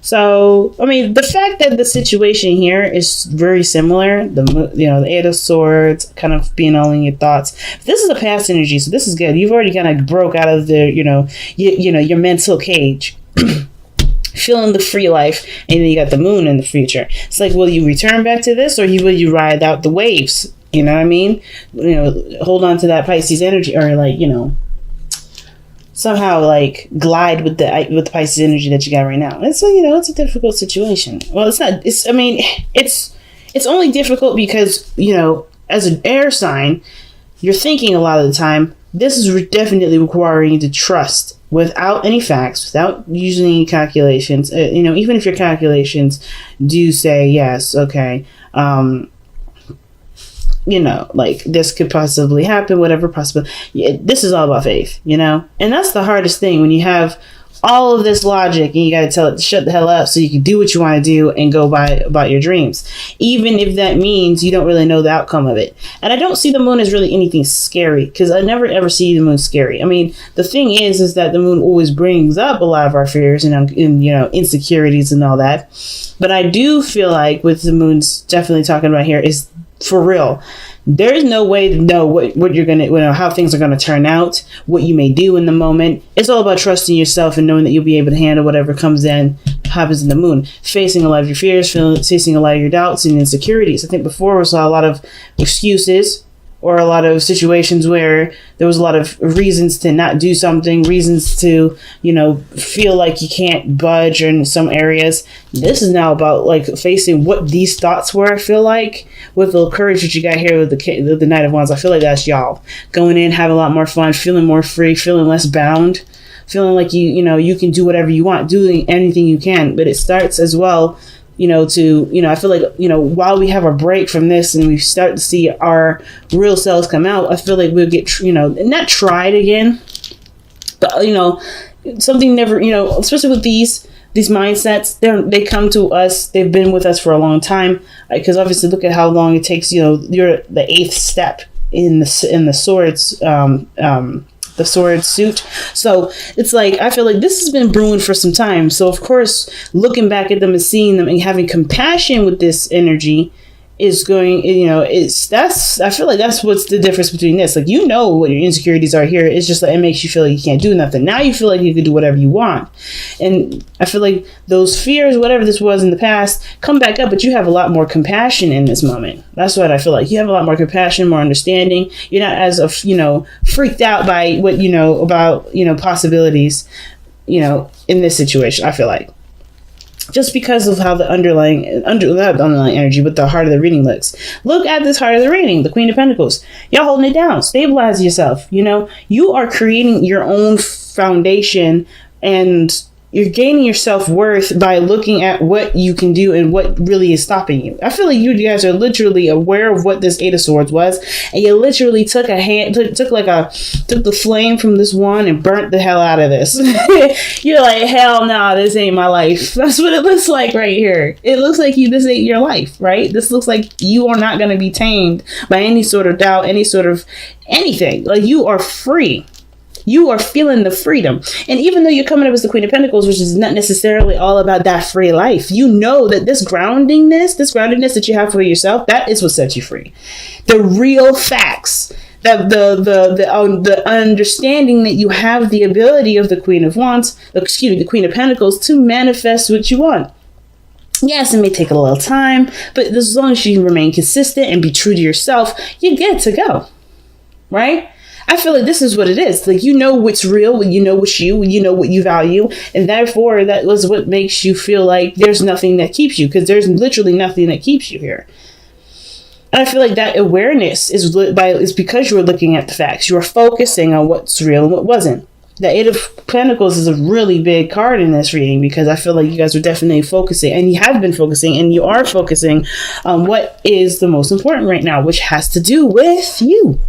So, I mean, the fact that the situation here is very similar, the Eight of Swords kind of being all in your thoughts. This is a past energy, so this is good. You've already kind of broke out of the, your mental cage. Feeling the free life, and then you got the moon in the future. It's like, will you return back to this, or will you ride out the waves? You know what I mean? Hold on to that Pisces energy, or somehow glide with the Pisces energy that you got right now. It's it's a difficult situation. Well, it's not. It's only difficult because as an air sign, you're thinking a lot of the time. This is definitely requiring you to trust without any facts, without using any calculations. Even if your calculations do say yes, okay, this could possibly happen, whatever possible. This is all about faith, and that's the hardest thing when you have all of this logic and you got to tell it to shut the hell up so you can do what you want to do and go about your dreams, even if that means you don't really know the outcome of it. And I don't see the moon as really anything scary, because I never ever see the moon scary. I mean, the thing is that the moon always brings up a lot of our fears and insecurities and all that. But I do feel like with the moon's definitely talking about here is for real. There is no way to know what you're going to, how things are going to turn out, what you may do in the moment. It's all about trusting yourself and knowing that you'll be able to handle whatever happens in the moon. Facing a lot of your fears, facing a lot of your doubts and insecurities. I think before we saw a lot of excuses, or a lot of situations where there was a lot of reasons to not do something, reasons to, feel like you can't budge in some areas. This is now about facing what these thoughts were. I feel like with the courage that you got here with the Knight of Wands, I feel like that's y'all going in, have a lot more fun, feeling more free, feeling less bound, feeling like you can do whatever you want, doing anything you can. But it starts as well, I feel like, while we have a break from this and we start to see our real selves come out, I feel like we'll get, not tried again, but, something never, especially with these mindsets, they come to us, they've been with us for a long time, because obviously look at how long it takes, you're the 8th step in the swords, the sword suit. So it's like, I feel like this has been brewing for some time. So of course, looking back at them and seeing them and having compassion with this energy is going, I feel like that's what's the difference between this. Like, what your insecurities are here. It's just like, it makes you feel like you can't do nothing. Now you feel like you can do whatever you want. And I feel like those fears, whatever this was in the past, come back up, but you have a lot more compassion in this moment. That's what I feel like. You have a lot more compassion, more understanding. You're not as, freaked out by what, about, possibilities, in this situation, I feel like. Just because of how the underlying energy, but the heart of the reading looks. Look at this heart of the reading, the Queen of Pentacles. Y'all holding it down. Stabilize yourself. You are creating your own foundation, and you're gaining your self-worth by looking at what you can do and what really is stopping you. I feel like you guys are literally aware of what this Eight of Swords was, and you literally took the flame from this one and burnt the hell out of this. You're like, hell no, this ain't my life. That's what it looks like right here. It looks like this ain't your life, right? This looks like you are not going to be tamed by any sort of doubt, any sort of anything. Like, you are free. You are feeling the freedom. And even though you're coming up as the Queen of Pentacles, which is not necessarily all about that free life, you know that this groundedness that you have for yourself, that is what sets you free. The real facts, that the understanding that you have the ability of the Queen of Pentacles to manifest what you want. Yes, it may take a little time, but as long as you remain consistent and be true to yourself, you're good to go. Right? I feel like this is what it is. Like, what's real, what's you, what you value. And therefore, that was what makes you feel like there's nothing that keeps you, because there's literally nothing that keeps you here. And I feel like that awareness is because you're looking at the facts. You're focusing on what's real and what wasn't. The Eight of Pentacles is a really big card in this reading, because I feel like you guys are definitely focusing, and you have been focusing, and you are focusing on what is the most important right now, which has to do with you.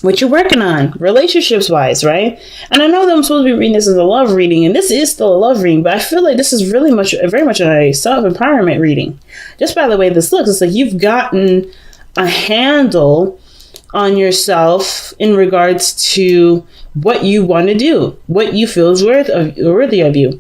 What you're working on, relationships wise, right? And I know that I'm supposed to be reading this as a love reading, and this is still a love reading, but I feel like this is very much a self-empowerment reading. Just by the way this looks, it's like you've gotten a handle on yourself in regards to what you want to do, what you feel is worthy of you.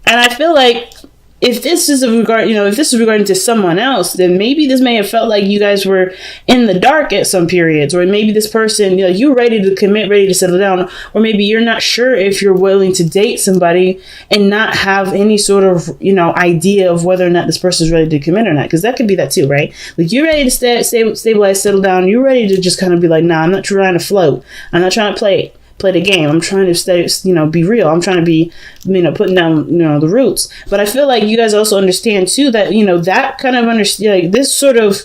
And I feel like if this is if this is regarding to someone else, then maybe this may have felt like you guys were in the dark at some periods, or maybe this person, you're ready to commit, ready to settle down, or maybe you're not sure if you're willing to date somebody and not have any sort of, idea of whether or not this person is ready to commit or not. Because that could be that too, right? Like, you're ready to stabilize, settle down. You're ready to just kind of be like, nah, I'm not trying to float. I'm not trying to play the game. I'm trying to stay, be real. I'm trying to be, putting down, the roots. But I feel like you guys also understand too that, that kind of this sort of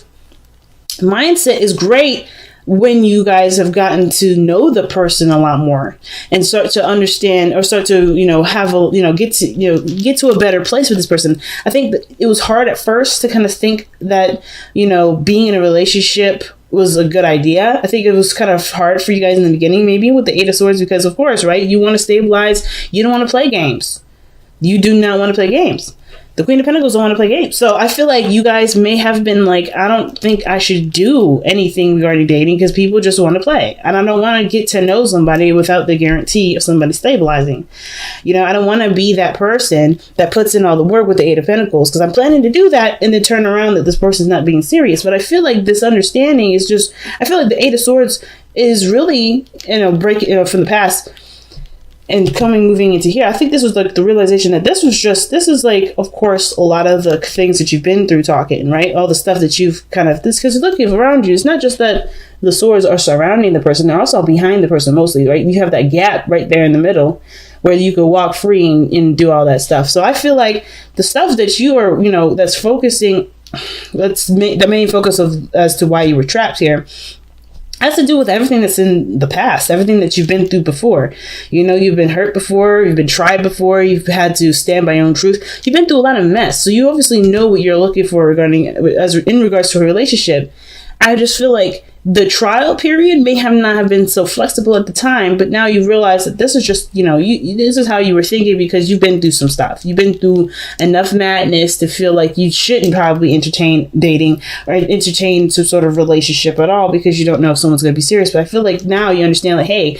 mindset is great when you guys have gotten to know the person a lot more and start to understand, or start to, have a, get to a better place with this person. I think that it was hard at first to kind of think that, being in a relationship was a good idea. I think it was kind of hard for you guys in the beginning, maybe with the Eight of Swords, because of course, right? You want to stabilize. You don't want to play games. You do not want to play games. The Queen of Pentacles don't want to play games. So I feel like you guys may have been like, I don't think I should do anything regarding dating because people just want to play. And I don't want to get to know somebody without the guarantee of somebody stabilizing. I don't want to be that person that puts in all the work with the Eight of Pentacles, because I'm planning to do that and then turn around that this person's not being serious. But I feel like this understanding is just, I feel like the Eight of Swords is really, breaking from the past and moving into here. I think this was like the realization that this is like, of course, a lot of the things that you've been through talking, right? All the stuff that you've because looking around you, it's not just that the swords are surrounding the person, they're also behind the person mostly, right? You have that gap right there in the middle where you could walk free and do all that stuff. So I feel like the stuff that you are, that's focusing, the main focus of as to why you were trapped here, has to do with everything that's in the past, everything that you've been through before. You've been hurt before, you've been tried before, you've had to stand by your own truth. You've been through a lot of mess. So you obviously know what you're looking for in regards to a relationship. I just feel like the trial period may not have been so flexible at the time, but now you realize that this is just, this is how you were thinking because you've been through some stuff. You've been through enough madness to feel like you shouldn't probably entertain dating or entertain some sort of relationship at all because you don't know if someone's going to be serious. But I feel like now you understand, like, hey,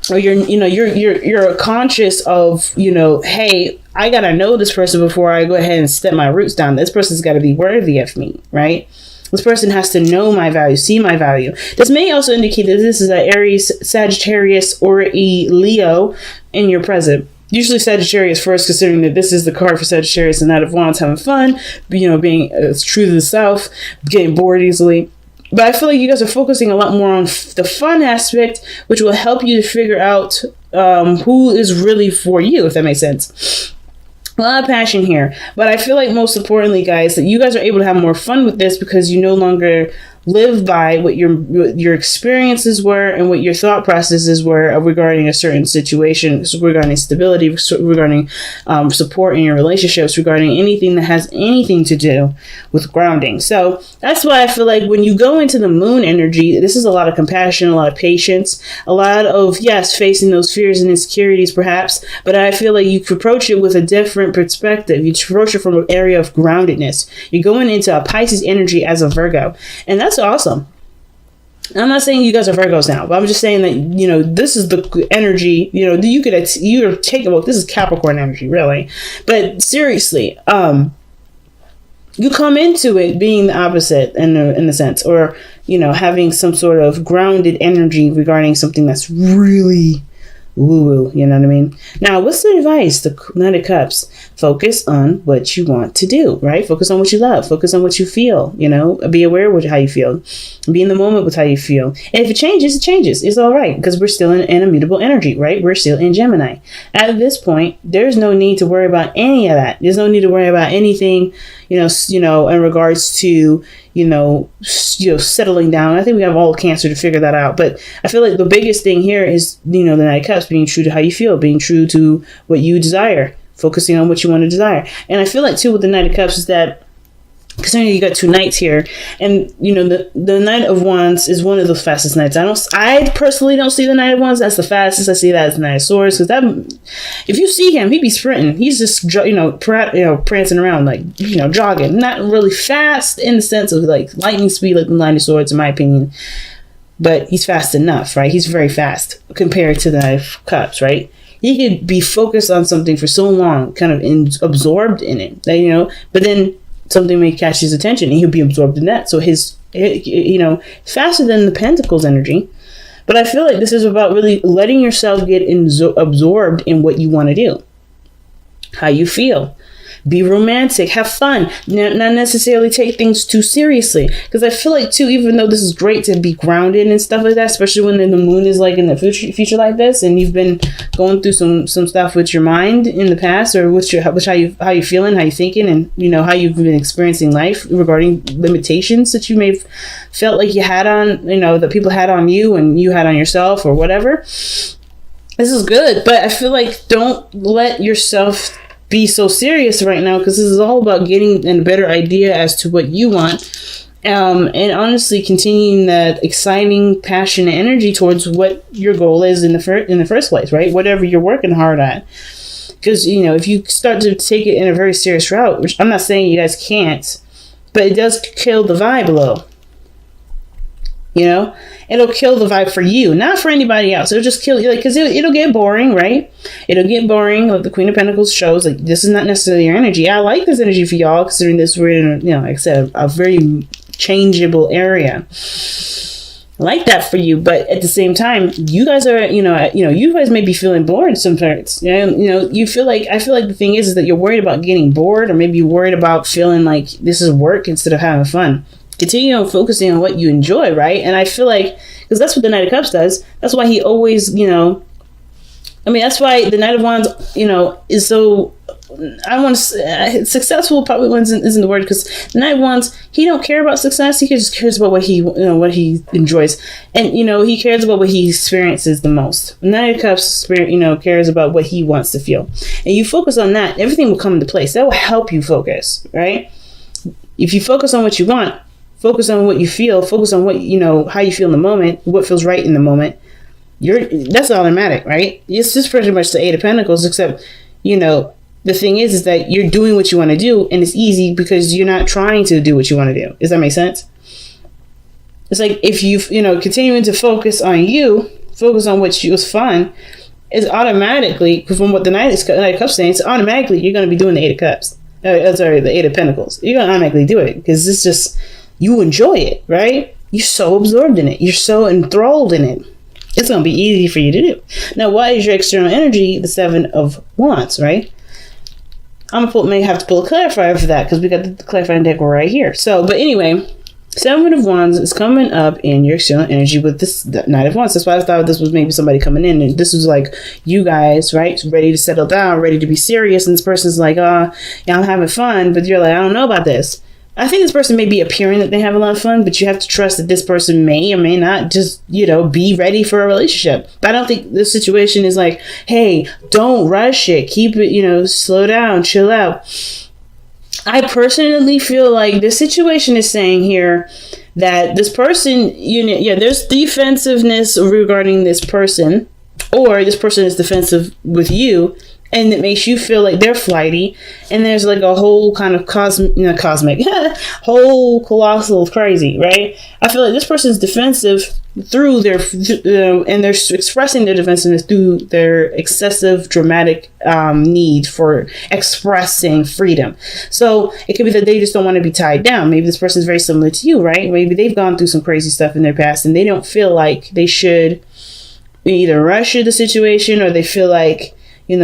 or you're conscious of, hey, I gotta know this person before I go ahead and step my roots down. This person's got to be worthy of me, right? This person has to know my value, see my value. This may also indicate that this is an Aries, Sagittarius, or a Leo in your present. Usually Sagittarius first, considering that this is the card for Sagittarius, the Knight of Wands, having fun, being true to the self, getting bored easily. But I feel like you guys are focusing a lot more on the fun aspect, which will help you to figure out who is really for you, if that makes sense. A lot of passion here, but I feel like most importantly, guys, that you guys are able to have more fun with this because you no longer live by what your experiences were and what your thought processes were regarding a certain situation, regarding stability, regarding support in your relationships, regarding anything that has anything to do with grounding. So that's why I feel like when you go into the moon energy, this is a lot of compassion, a lot of patience, a lot of, yes, facing those fears and insecurities perhaps, but I feel like you could approach it with a different perspective. You approach it from an area of groundedness. You're going into a Pisces energy as a Virgo, and that's awesome. I'm not saying you guys are Virgos now, but I'm just saying that, this is the energy, you're taking, well, this is Capricorn energy, really. But seriously, you come into it being the opposite in a sense, or, having some sort of grounded energy regarding something that's really woo-woo, you know what I mean? Now, what's the advice? The Knight of Cups. Focus on what you want to do, right? Focus on what you love. Focus on what you feel, Be aware with how you feel. Be in the moment with how you feel. And if it changes, it changes. It's all right, because we're still in immutable energy, right? We're still in Gemini. At this point, there's no need to worry about any of that. There's no need to worry about anything, in regards to, settling down. I think we have all Cancer to figure that out. But I feel like the biggest thing here is, the Knight of Cups, being true to how you feel, being true to what you desire, focusing on what you want to desire. And I feel like too with the Knight of Cups is that, considering you got two knights here, and the Knight of Wands is one of the fastest knights. I personally don't see the Knight of Wands as the fastest. I see that as the Knight of Swords, because if you see him, he'd be sprinting. He's just prancing around, like jogging, not really fast in the sense of like lightning speed like the Knight of Swords, in my opinion. But he's fast enough, right? He's very fast compared to the Knight of Cups, right? he could be focused on something for so long, kind of absorbed in it, that, you know, but then something may catch his attention and he'll be absorbed in that. So you know, faster than the Pentacles energy. But I feel like this is about really letting yourself get absorbed in what you want to do, how you feel. Be romantic, have fun, not necessarily take things too seriously. Because I feel like, too, even though this is great to be grounded and stuff like that, especially when the moon is like in the future like this, and you've been going through some stuff with your mind in the past, or how you feeling, how you thinking, and, you know, how you've been experiencing life regarding limitations that you may have felt like you had on, you know, that people had on you and you had on yourself or whatever. This is good, but I feel like don't let yourself be so serious right now, because this is all about getting a better idea as to what you want, and honestly continuing that exciting, passionate energy towards what your goal is in the first place, right? Whatever you're working hard at. Because, you know, if you start to take it in a very serious route, which I'm not saying you guys can't, but it does kill the vibe a little. You know, it'll kill the vibe for you, not for anybody else. It'll just kill you, like, because it'll get boring, right? It'll get boring. Like the Queen of Pentacles shows, like, this is not necessarily your energy. I like this energy for y'all, considering this we're in, you know, like I said, a very changeable area. I like that for you, but at the same time, you guys are, you guys may be feeling bored some parts. You know, I feel like the thing is that you're worried about getting bored, or maybe you're worried about feeling like this is work instead of having fun. Continue on focusing on what you enjoy, right? And I feel like, because that's what the Knight of Cups does. That's why he always, you know, I mean, that's why the Knight of Wands, you know, is so, I want to say, successful probably isn't the word, because the Knight of Wands, he don't care about success. He just cares about what he enjoys. And, you know, he cares about what he experiences the most. The Knight of Cups, you know, cares about what he wants to feel. And you focus on that, everything will come into place. That will help you focus, right? If you focus on what you want, focus on what you feel, focus on what, you know, how you feel in the moment, what feels right in the moment, that's automatic, right? It's just pretty much the Eight of Pentacles, except, you know, the thing is that you're doing what you want to do, and it's easy because you're not trying to do what you want to do. Does that make sense? It's like if you know, continuing to focus on you, focus on what was fun, is automatically, from what the Knight of Cups saying, it's automatically you're going to be doing the Eight of Cups. The Eight of Pentacles. You're going to automatically do it because it's just, you enjoy it, right? You're so absorbed in it. You're so enthralled in it. It's going to be easy for you to do. Now, why is your external energy the Seven of Wands, right? may have to pull a clarifier for that, because we got the clarifying deck right here. So, but anyway, Seven of Wands is coming up in your external energy with this Knight of Wands. That's why I thought this was maybe somebody coming in, and this was like you guys, right? Ready to settle down, ready to be serious. And this person's like, yeah, I'm having fun. But you're like, I don't know about this. I think this person may be appearing that they have a lot of fun, but you have to trust that this person may or may not just, you know, be ready for a relationship. But I don't think this situation is like, hey, don't rush it. Keep it, you know, slow down, chill out. I personally feel like this situation is saying here that this person, there's defensiveness regarding this person, or this person is defensive with you, and it makes you feel like they're flighty, and there's like a whole kind of cosmic, whole colossal crazy, right? I feel like this person's defensive through their, and they're expressing their defensiveness through their excessive dramatic need for expressing freedom. So it could be that they just don't want to be tied down. Maybe this person is very similar to you, right? Maybe they've gone through some crazy stuff in their past, and they don't feel like they should either rush the situation, or they feel like, they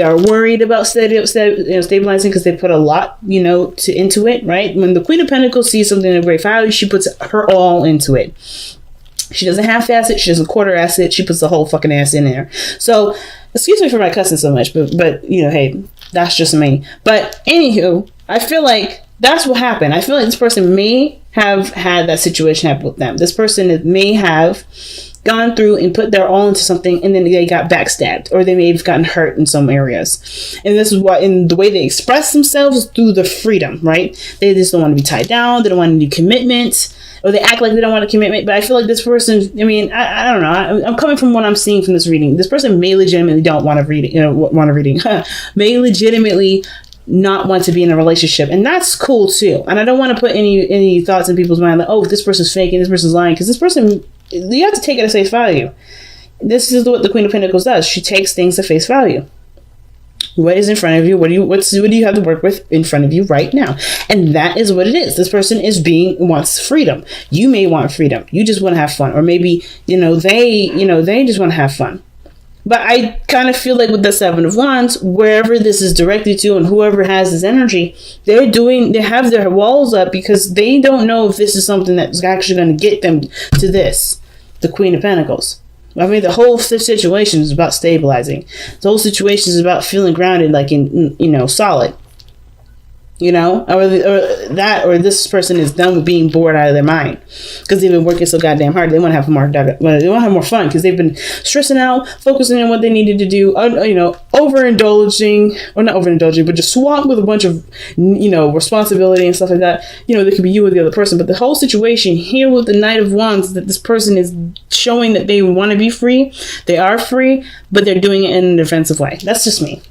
are worried about stabilizing because they put a lot, into it, right? When the Queen of Pentacles sees something in great value, she puts her all into it. She doesn't half-ass it. She doesn't quarter-ass it. She puts the whole fucking ass in there. So, excuse me for my cussing so much, but hey, that's just me. But anywho, I feel like that's what happened. I feel like this person may have had that situation happen with them. This person may have gone through and put their all into something, and then they got backstabbed, or they may have gotten hurt in some areas. And this is why, in the way they express themselves, is through the freedom, right? They just don't want to be tied down. They don't want any commitment, or they act like they don't want a commitment. But I feel like this person, I don't know. I'm coming from what I'm seeing from this reading. This person may legitimately don't want a reading, may legitimately not want to be in a relationship, and that's cool too. And I don't want to put any thoughts in people's mind like, oh, this person's faking, this person's lying, because this person, you have to take it at face value. This is what the Queen of Pentacles does. She takes things at face value. What is in front of you? What do you have to work with in front of you right now? And that is what it is. This person wants freedom. You may want freedom. You just want to have fun. Or maybe, they just want to have fun. But I kind of feel like with the Seven of Wands, wherever this is directed to and whoever has this energy, they have their walls up because they don't know if this is something that's actually going to get them to this, the Queen of Pentacles. I mean, the whole situation is about stabilizing. The whole situation is about feeling grounded, like in, solid. Or this person is done with being bored out of their mind because they've been working so goddamn hard. They want to have more. They want to have more fun because they've been stressing out, focusing on what they needed to do. Overindulging, or not overindulging, but just swamped with a bunch of responsibility and stuff like that. There could be you or the other person, but the whole situation here with the Knight of Wands, that this person is showing that they want to be free. They are free, but they're doing it in a defensive way. That's just me.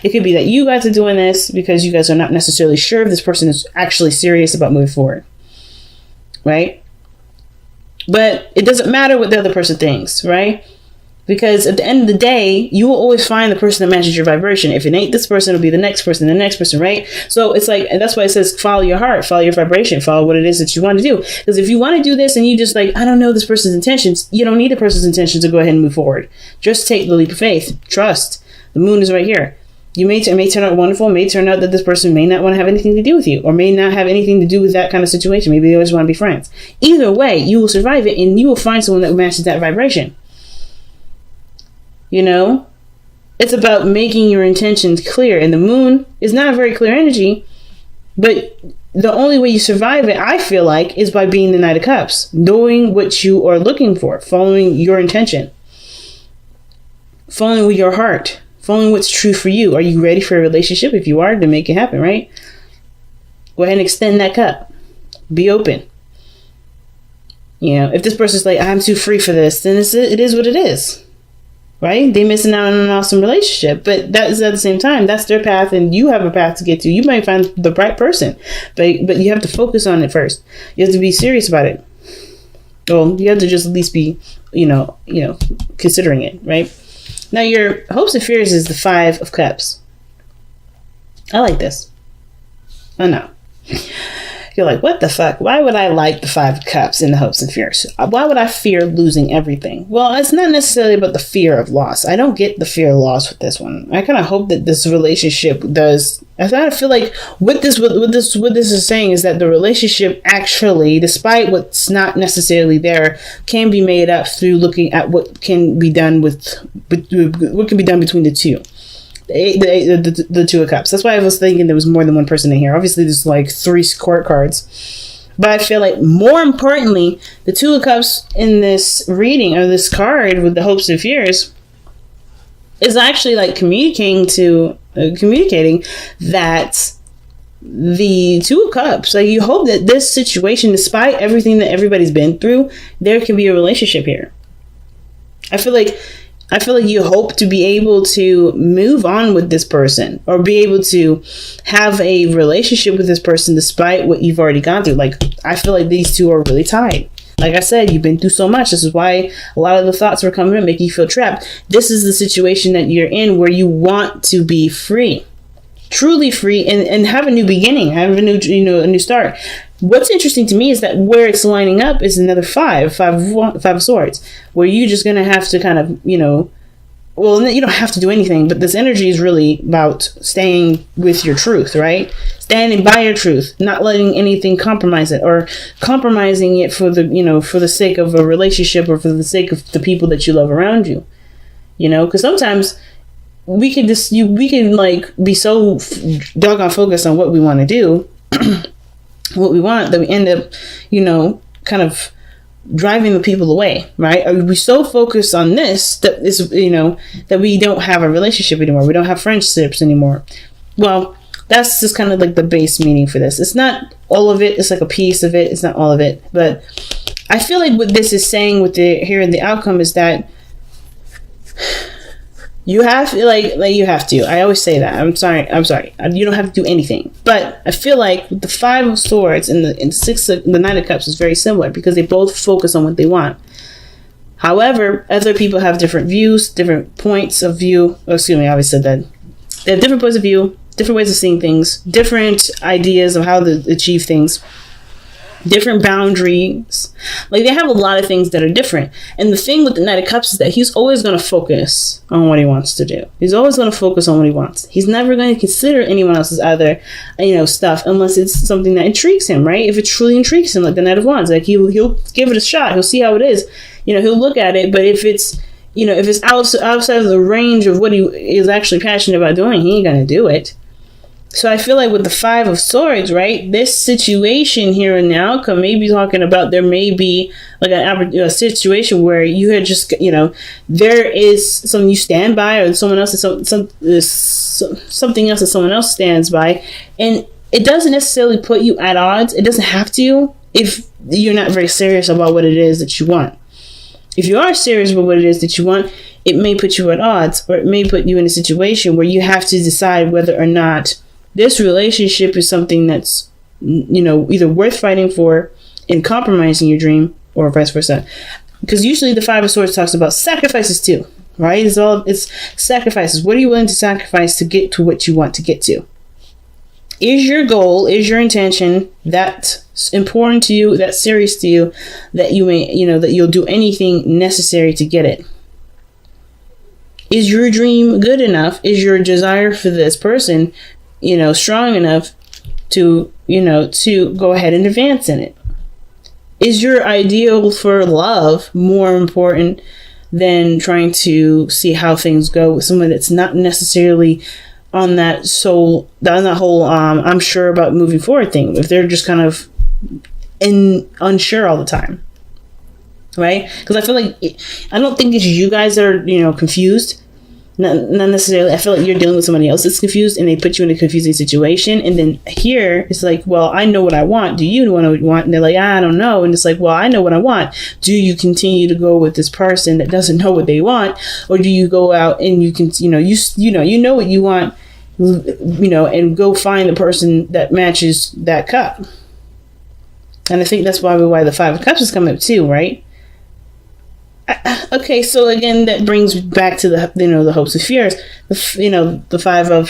It could be that you guys are doing this because you guys are not necessarily sure if this person is actually serious about moving forward. Right? But it doesn't matter what the other person thinks, right? Because at the end of the day, you will always find the person that matches your vibration. If it ain't this person, it'll be the next person, right? So it's like, and that's why it says follow your heart, follow your vibration, follow what it is that you want to do. Because if you want to do this and you just I don't know this person's intentions, you don't need the person's intentions to go ahead and move forward. Just take the leap of faith. Trust. The moon is right here. It may turn out wonderful. It may turn out that this person may not want to have anything to do with you, or may not have anything to do with that kind of situation. Maybe they always want to be friends. Either way, you will survive it, and you will find someone that matches that vibration. It's about making your intentions clear. And the moon is not a very clear energy, but the only way you survive it, I feel like, is by being the Knight of Cups, knowing what you are looking for, following your intention, following with your heart. Following what's true for you. Are you ready for a relationship? If you are, then make it happen, right? Go ahead and extend that cup. Be open. If this person's like, I'm too free for this, then it is what it is. Right? They're missing out on an awesome relationship. But that is at the same time, that's their path and you have a path to get to. You might find the right person. But you have to focus on it first. You have to be serious about it. Well, you have to just at least be, considering it, right? Now, your hopes and fears is the Five of Cups. I like this. I know. You're like, what the fuck? Why would I like the Five of Cups in the hopes and fears? Why would I fear losing everything? Well, it's not necessarily about the fear of loss. I don't get the fear of loss with this one. I kind of hope that this relationship does. I kind of feel like what this is saying is that the relationship actually, despite what's not necessarily there, can be made up through looking at what can be done between the two. The Two of Cups. That's why I was thinking there was more than one person in here. Obviously, there's like 3 court cards. But I feel like more importantly, the Two of Cups in this reading, or this card with the hopes and fears, is actually like communicating that the Two of Cups, like you hope that this situation, despite everything that everybody's been through, there can be a relationship here. I feel like you hope to be able to move on with this person, or be able to have a relationship with this person despite what you've already gone through. Like, I feel like these two are really tied. Like I said, you've been through so much. This is why a lot of the thoughts were coming in, making you feel trapped. This is the situation that you're in where you want to be free, truly free, and have a new beginning, have a new start. What's interesting to me is that where it's lining up is another five of swords, where you're just going to have to kind of, well, you don't have to do anything, but this energy is really about staying with your truth, right? Standing by your truth, not letting anything compromise it, or compromising it for the sake of a relationship, or for the sake of the people that you love around you. Because sometimes we can be so doggone focused on what we want to do, what we want, that we end up, kind of driving the people away, right? Are we so focused on this that that we don't have a relationship anymore? We don't have friendships anymore. Well, that's just kind of like the base meaning for this. It's not all of it. It's like a piece of it. It's not all of it. But I feel like what this is saying with the outcome is that you have to, you have to. I always say that. I'm sorry. You don't have to do anything. But I feel like with the Five of Swords and the Knight of Cups is very similar, because they both focus on what they want. However, other people have different views, different points of view. Oh, excuse me, I always said that. They have different points of view, different ways of seeing things, different ideas of how to achieve things, different boundaries. Like, they have a lot of things that are different. And the thing with the Knight of Cups is that he's always going to focus on what he wants to do. He's always going to focus on what he wants. He's never going to consider anyone else's other, stuff unless it's something that intrigues him, right? If it truly intrigues him, like the Knight of Wands, like he'll give it a shot. He'll see how it is. He'll look at it. But if it's outside of the range of what he is actually passionate about doing, he ain't going to do it. So I feel like with the Five of Swords, right, this situation here and now may be talking about there may be like a situation where you had just, there is something you stand by, or someone else is something else that someone else stands by. And it doesn't necessarily put you at odds. It doesn't have to if you're not very serious about what it is that you want. If you are serious about what it is that you want, it may put you at odds, or it may put you in a situation where you have to decide whether or not this relationship is something that's, either worth fighting for and compromising your dream, or vice versa. Because usually the Five of Swords talks about sacrifices too, right? It's sacrifices. What are you willing to sacrifice to get to what you want to get to? Is your goal, is your intention that important to you, that serious to you, that you may, that you'll do anything necessary to get it? Is your dream good enough? Is your desire for this person strong enough to go ahead and advance in it? Is your ideal for love more important than trying to see how things go with someone that's not necessarily on that whole I'm sure about moving forward thing, if they're just kind of unsure all the time, right? Because I feel like I don't think it's you guys that are confused. Not necessarily. I feel like you're dealing with somebody else that's confused, and they put you in a confusing situation. And then here it's like, well, I know what I want. Do you know what I want? And they're like, I don't know. And it's like, well, I know what I want. Do you continue to go with this person that doesn't know what they want, or do you go out and you can, you know what you want, and go find the person that matches that cup? And I think that's why the Five of Cups is coming up too, right? Okay, so again, that brings back to the hopes and fears. The five of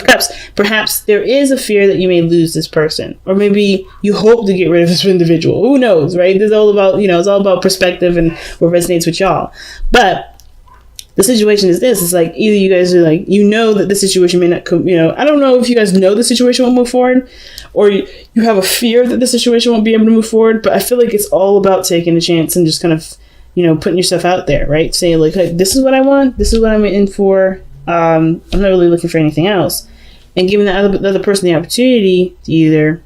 cups. Perhaps there is a fear that you may lose this person, or maybe you hope to get rid of this individual. Who knows, right? It's all about it's all about perspective and what resonates with y'all. But the situation is this: it's like either you guys are like that the situation may not come. I don't know if you guys know the situation won't move forward, or you have a fear that the situation won't be able to move forward. But I feel like it's all about taking a chance and just kind of putting yourself out there, right? Saying like, hey, this is what I want. This is what I'm in for. I'm not really looking for anything else. And giving the other person the opportunity to either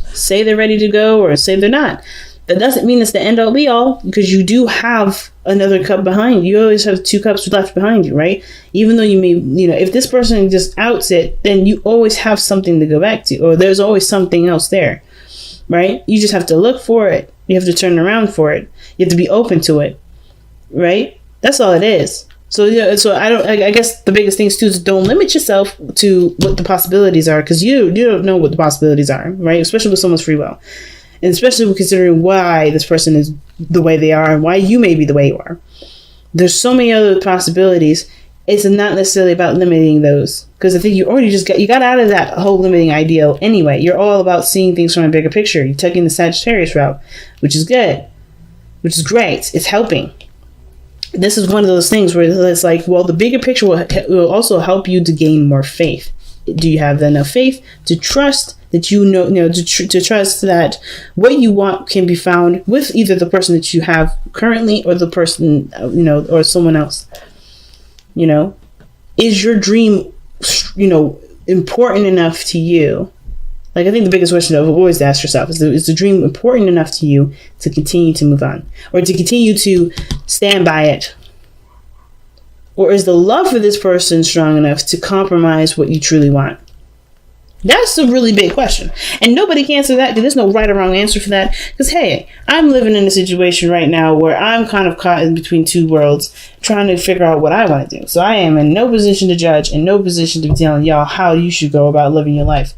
say they're ready to go or say they're not. That doesn't mean it's the end all be all, because you do have another cup behind you. You always have two cups left behind you, right? Even though you may, if this person just outs it, then you always have something to go back to, or there's always something else there, right? You just have to look for it. You have to turn around for it. You have to be open to it, right? That's all it is. So I guess the biggest thing too is don't limit yourself to what the possibilities are, because you don't know what the possibilities are, right? Especially with someone's free will, and especially with considering why this person is the way they are and why you may be the way you are. There's so many other possibilities. It's not necessarily about limiting those, because I think you already you got out of that whole limiting ideal anyway. You're all about seeing things from a bigger picture. You're taking the Sagittarius route, which is good, which is great. It's helping. This is one of those things where it's like, well, the bigger picture will also help you to gain more faith. Do you have enough faith to trust that to trust that what you want can be found with either the person that you have currently or the person, or someone else? Is your dream, important enough to you? Like, I think the biggest question of always to ask yourself is the dream important enough to you to continue to move on, or to continue to stand by it? Or is the love for this person strong enough to compromise what you truly want? That's a really big question. And nobody can answer that, because there's no right or wrong answer for that. Because, hey, I'm living in a situation right now where I'm kind of caught in between two worlds, trying to figure out what I want to do. So I am in no position to judge, and no position to be telling y'all how you should go about living your life.